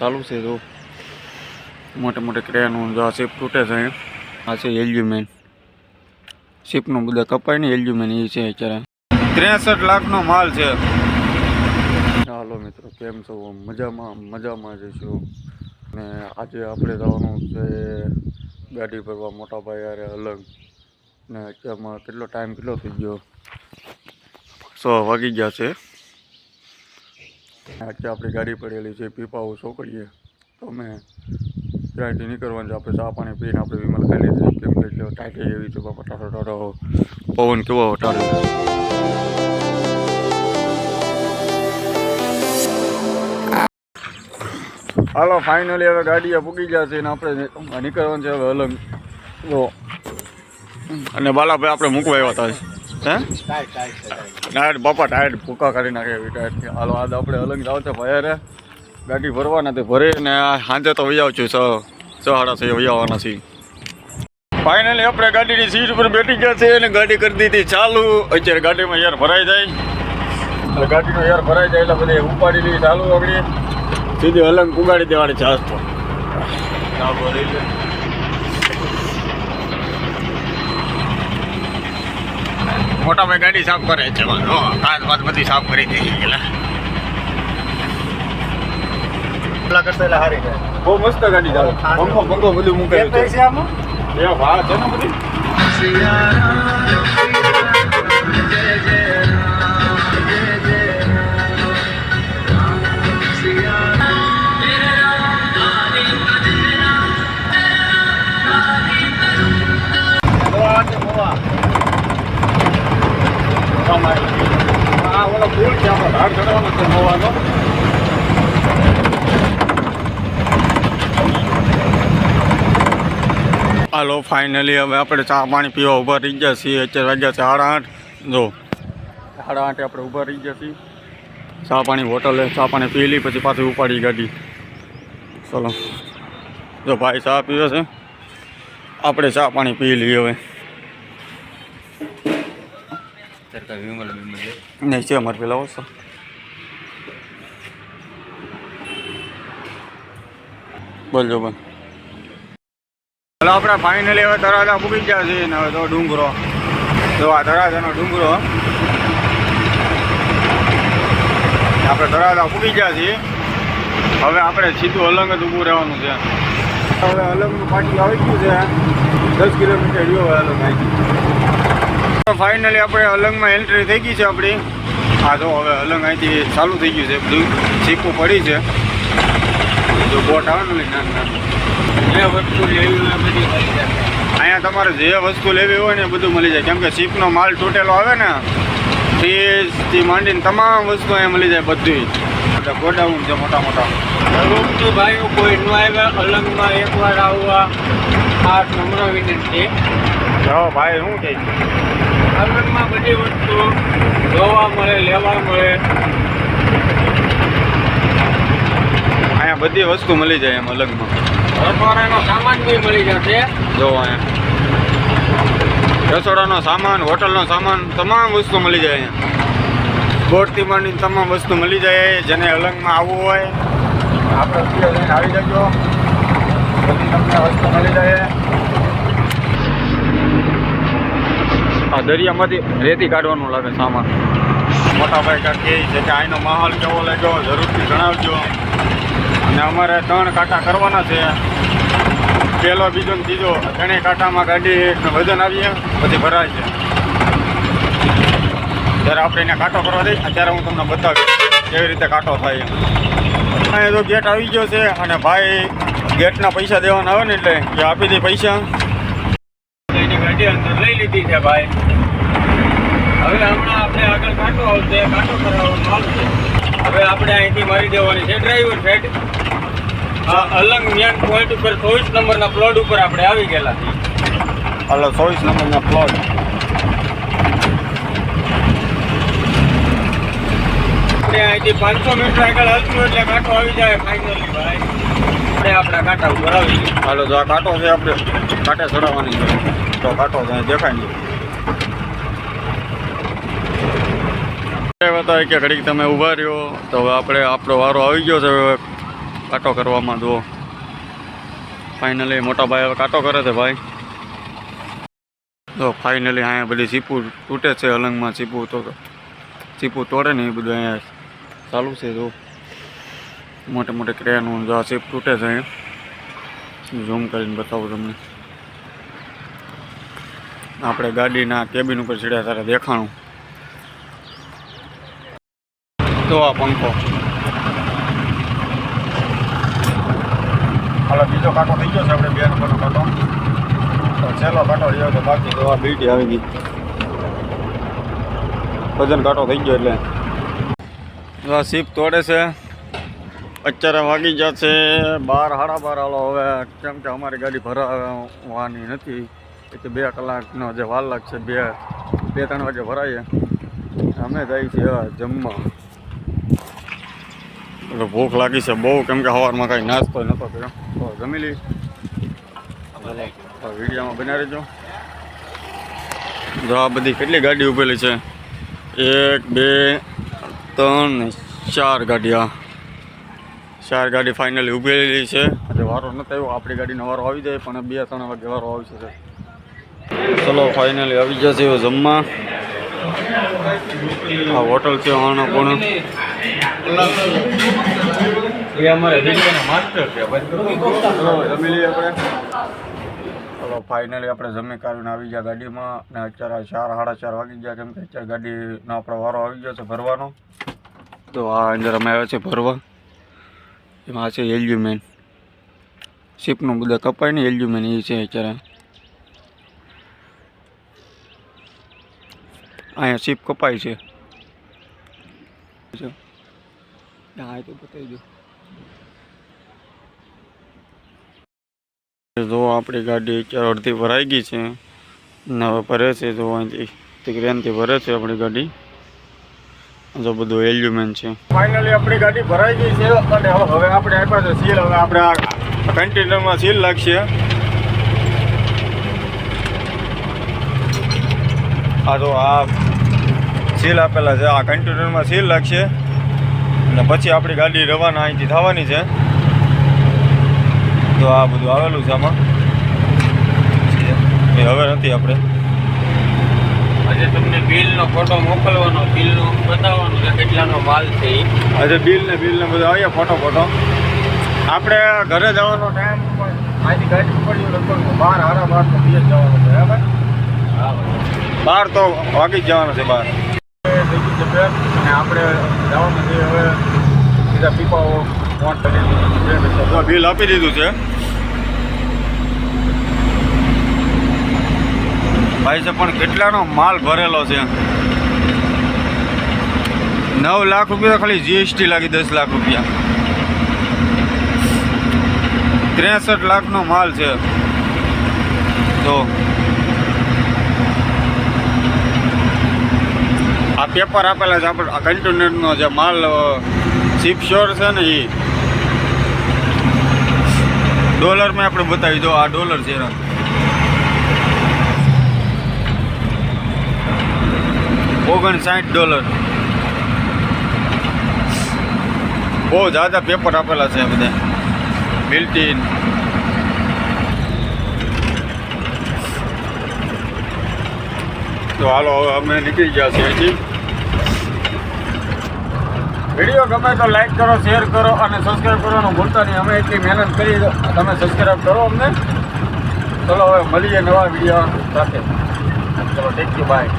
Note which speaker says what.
Speaker 1: ચાલુ છે તો મોટે મોટે ક્રેનું જો આ શિપ તૂટે છે. આ છે એલ્યુમેન શિપનું બધા કપાય ને એલ્યુમેન એ છે અત્યારે 63 લાખનો માલ છે. હાલો મિત્રો, કેમ છો? મજામાં જઈશું. ને આજે આપણે જવાનું છે ગાડી ભરવા મોટા ભાઈ યારે અલગ. ને અત્યારમાં કેટલો થઈ ગયો? 6 વાગી ગયા છે. અત્યારે આપણી ગાડી પડેલી છે પીપાઓ છોકરીએ. તો અમે ત્યાંથી નીકળવાનું છે. આપણે ચા પાણી પીને આપણે વિમલ ખાઈ લીધી. કેમ કે એટલે ટાઈટ એવી છે બાપા, ટાટો પવન કેવો ટાળે. હાલો ફાઇનલી હવે ગાડીએ પૂગી ગયા છે ને આપણે નીકળવાનું છે હવે અલગ. તો અને બાલાભાઈ આપણે મૂકવા આવ્યા હતા. ટાયર બાપા ટાયર ભૂકા કાઢી નાખે એવી ટાયર. હાલો આજ આપણે અલગ જાવ છે ભાઈ ગાડી ભરવાના તે ભરે ને સાંજે તો વૈયાવ છું 6:30 વૈયાવાના છીએ. ફાઇનલી આપણે ગાડીની સીટ ઉપર બેઠી ગયા છે અને ગાડી કરી દીધી ચાલુ. અત્યારે ગાડીમાં એર ભરાઈ જાય એટલે ગાડીનો એર ભરાઈ જાય એટલે બધી ઉપાડી લીધી ચાલુ. આગળ સીધી અલગ ઉગાડી દેવાની ચાસ તો મોટા ભાઈ ગાડી સાફ કરે છે. કાચ બાદ બધી સાફ કરી દે કરતા હારી જાય. બહુ મસ્ત ગાડી ચાલે. પંખો બધું મૂકેલું છે. એ વાહ છે ને બધી. ઓલો પુલ છે આપણો ધાર ચડવાનો છે નવાનો. હાલો ફાઇનલી હવે આપણે ચા પાણી પીવા ઊભા રહી ગયા છીએ. અત્યારે વાગ્યા છે 8:30. જો 8:30 આપણે ઊભા રહી ગયા છીએ. ચા પાણી હોટલે ચા પાણી પી લી પછી પાછી ઉપાડી ગાડી. ચલો જો ભાઈ ચા પીવે છે, આપણે ચા પાણી પી લઈએ હવે. નહીં છે અમારે પેલા વસ્તુ બોલજો ભાઈ. ચાલો આપણે ફાઇનલી હવે તળાજા પૂકી ગયા છીએ ને હવે તો ડુંગરો જો આ તળાજાનો ડુંગરો આપણે તળાજા પૂકી ગયા છીએ. હવે આપણે સીધું અલંગ જ ઊભું રહેવાનું છે. હવે અલંગનું પાટી આવી ગયું છે 10 કિલોમીટર રહ્યો હવે અલંગ આવી ગયું. ફાઇનલી આપણે અલંગમાં એન્ટ્રી થઈ ગઈ છે આપણી. હા જો હવે અલંગ અહીંથી ચાલુ થઈ ગયું છે. બધું શીખવું પડી છે. જો બોટ આવે ને નાની જે વસ્તુ લેવી હોય બધી મળી જાય અહીંયા. તમારે જે વસ્તુ લેવી હોય ને એ બધું મળી જાય. કેમ કે શીપનો માલ તૂટેલો આવે ને ફ્રીજથી માંડીને તમામ વસ્તુ અહીંયા મળી જાય બધી. ગોડાઉન છે મોટા મોટા. ભાઈ કોઈ ન આવ્યા અલંગમાં એકવાર આવવા આ નમ્ર વિનંતી. હા ભાઈ શું કહે છે? અલંગમાં બધી વસ્તુ જોવા મળે, લેવા મળે. અહીંયા બધી વસ્તુ મળી જાય એમ અલંગમાં. રસોડાનો સામાન બી મળી જશે. જો અહીંયા રસોડાનો સામાન, હોટલનો સામાન, તમામ વસ્તુ મળી જાય અહીંયા. બોટથી માંડીને તમામ વસ્તુ મળી જાય. જેને અલંગમાં આવવું હોય આપણે આવી જજો, બધી તમને વસ્તુ મળી જાય. આ દરિયામાંથી રેતી કાઢવાનું લાગે સામાન. મોટા ભાઈ કાંઈ કહે છે કે અહીંનો માહોલ કેવો લાગ્યો જરૂરથી જણાવજો. અને અમારે 3 કાંટા કરવાના છે. પહેલો, બીજો ને ત્રીજો 3 કાંટામાં ગાડીનું વજન આવીએ પછી ભરાય છે. ત્યારે આપણે એને કાંટો કરવા દઈએ. અત્યારે હું તમને બતાવીશ કેવી રીતે કાંટો થાય એમ. અહીંયા તો ગેટ આવી ગયો છે અને ભાઈ ગેટના પૈસા દેવાના આવે ને એટલે એ આપી દે પૈસા. એની ગાડી અંદર લઈ લીધી છે ભાઈ. હવે હમણાં આપણે આગળ કાંટો આવશે, કાંટો કરાવવાનો આવશે. હવે આપણે અહીંથી મારી દેવાની છે driver side. Alang main point ઉપર 24 નંબરના પ્લોટ ઉપર આપણે આવી ગયેલા છીએ. હાલો 24 નંબરના પ્લોટ. અહીંથી 500 મીટર આગળ હાલશું એટલે કાંટો આવી જાય ફાઇનલી ભાઈ. આપણે આપણા કાંટા ઉપર આવી ગયું. હાલો જો આ કાંટો છે આપણે કાંટે ચડાવવાની છે. તો કાંટો દેખાય નહીં. બતાવે કે ઘડીક તમે ઊભા રહ્યો તો હવે આપણે આપણો વારો આવી ગયો છે. કાંટો કરવામાં જુઓ ફાઇનલી મોટા ભાઈ હવે કાંટો કરે છે ભાઈ. તો ફાઇનલી અહીંયા બધી ચીપું તૂટે છે અલંગમાં. ચીપું તોડે ને એ બધું અહીંયા ચાલુ છે. જો મોટે મોટે ક્રેનું જો ચીપ તૂટે છે અહીંયા ઝૂમ કરીને બતાવું તમને. આપણે ગાડીના કેબિન ઉપર ચડ્યા ત્યારે દેખાણું. તો આ પંખો હાલો બીજો કાંટો થઈ ગયો છે આપણે 2 નંબરનો કાંટો. તો છેલ્લો કાંટો રહ્યો તો બાકી તો આ બીટી આવી ગઈ. વજન કાંટો થઈ ગયો એટલે આ સીપ તોડે છે. અત્યારે વાગી જશે 12 સાડા 12 હાલો હવે, કેમ કે અમારી ગાડી ભરાવાની નથી એટલે 2 કલાકનો જે વાર લાગશે. 2-3 વાગે ભરાઈએ. અમે જઈએ છીએ જમવા. એટલે ભૂખ લાગી છે બહુ, કેમ કે સવારમાં કાંઈ નાસ્તો નહોતો કર્યો. તો જમી લઈ વિડીયોમાં બના રહેજો. જો આ બધી કેટલી ગાડી ઊભેલી છે, 1 2 3 4 ગાડી. 4 ગાડી ફાઇનલી ઊભેલી છે. આજે વારો નથી આવ્યો. આપણી ગાડીનો વારો આવી જાય પણ 2-3 વાગે વારો આવી છે. ચલો ફાઇનલી આવી જશે જમવા. આ હોટલ છે આનો કોણ એ અમારે વિડીયોના માસ્ટર છે ભાઈ. ચલો જમી લઈએ આપણે. ચલો ફાઇનલી આપણે જમી કાઢીને આવી ગયા ગાડીમાં. ને અત્યારે 4 સાડા 4 વાગી ગયા, કેમ કે અત્યારે ગાડીનો આપણો વારો આવી ગયો છે ભરવાનો. તો આ અંદર અમે આવ્યા છે ભરવા. એમાં છે એલ્યુમેન શીપનું બધા કપાય ને એલ્યુમેન એ છે અત્યારે. અહીંયા શીપ કપાય છે. હા તો બતાવી દો. જો આપણી ગાડી અત્યારે અડધી ભરાઈ ગઈ છે ને હવે ભરે છે. જો અહીંથી ક્રેનથી ભરે છે આપણી ગાડી. જો બધું એલ્યુમેન છે. ફાઇનલી આપણી ગાડી ભરાઈ ગઈ છે અને હવે આપણે આપ્યા છે સીલ. હવે આપણે આ કન્ટેનરમાં સીલ લાગશે. આ તો આ સીલ આપેલા છે. આ કન્ટેનરમાં સીલ લાગશે અને પછી આપણી ગાડી રવાના અહીંથી થવાની છે. તો આ બધું આવેલું છે આમાં. એ હવે નથી આપણે
Speaker 2: આજે તમને બિલનો ફોટો મોકલવાનો, બિલનું બતાવવાનું કે કેટલાનો માલ છે એ.
Speaker 1: આજે બિલને બધું આવીએ ફોટો. આપણે ઘરે જવાનો ટાઈમ અહીંથી ગાડી પડી લગભગ 12 સાડા 12 તો બી જવાનું છે. બરાબર?
Speaker 2: હા
Speaker 1: 12 તો વાગી જ જવાનું છે. 12 થઈ ગઈ છે અને આપણે જવાનું છે હવે સીધા પીપાઓ ફોન કરી બિલ આપી દીધું છે ભાઈ છે. પણ કેટલાનો માલ ભરેલો છે. 9 લાખ રૂપિયા ખાલી જીએસટી લાગી. 10 લાખ રૂપિયા 63 લાખનો માલ છે. તો આ પેપર આપેલા છે આપણે. આ કન્ટેનરનો જે માલ શિપ શ્યોર છે ને એ ડોલરમાં આપણે બતાવી દો. આ ડોલર છે. $59 બહુ જ્યાદા પેપર આપેલા છે બધા બિલ્ટ-ઇન. તો હાલો હવે અમે નીકળી ગયા છીએ અહીંથી. વિડીયો ગમે તો લાઈક કરો, શેર કરો અને સબસ્ક્રાઈબ કરવાનું ભૂલતા નહીં. અમે એટલી મહેનત કરી, તમે સબસ્ક્રાઈબ કરો અમને. ચલો હવે મળીએ નવા વિડીયો સાથે. ચલો થેન્ક યુ, બાય.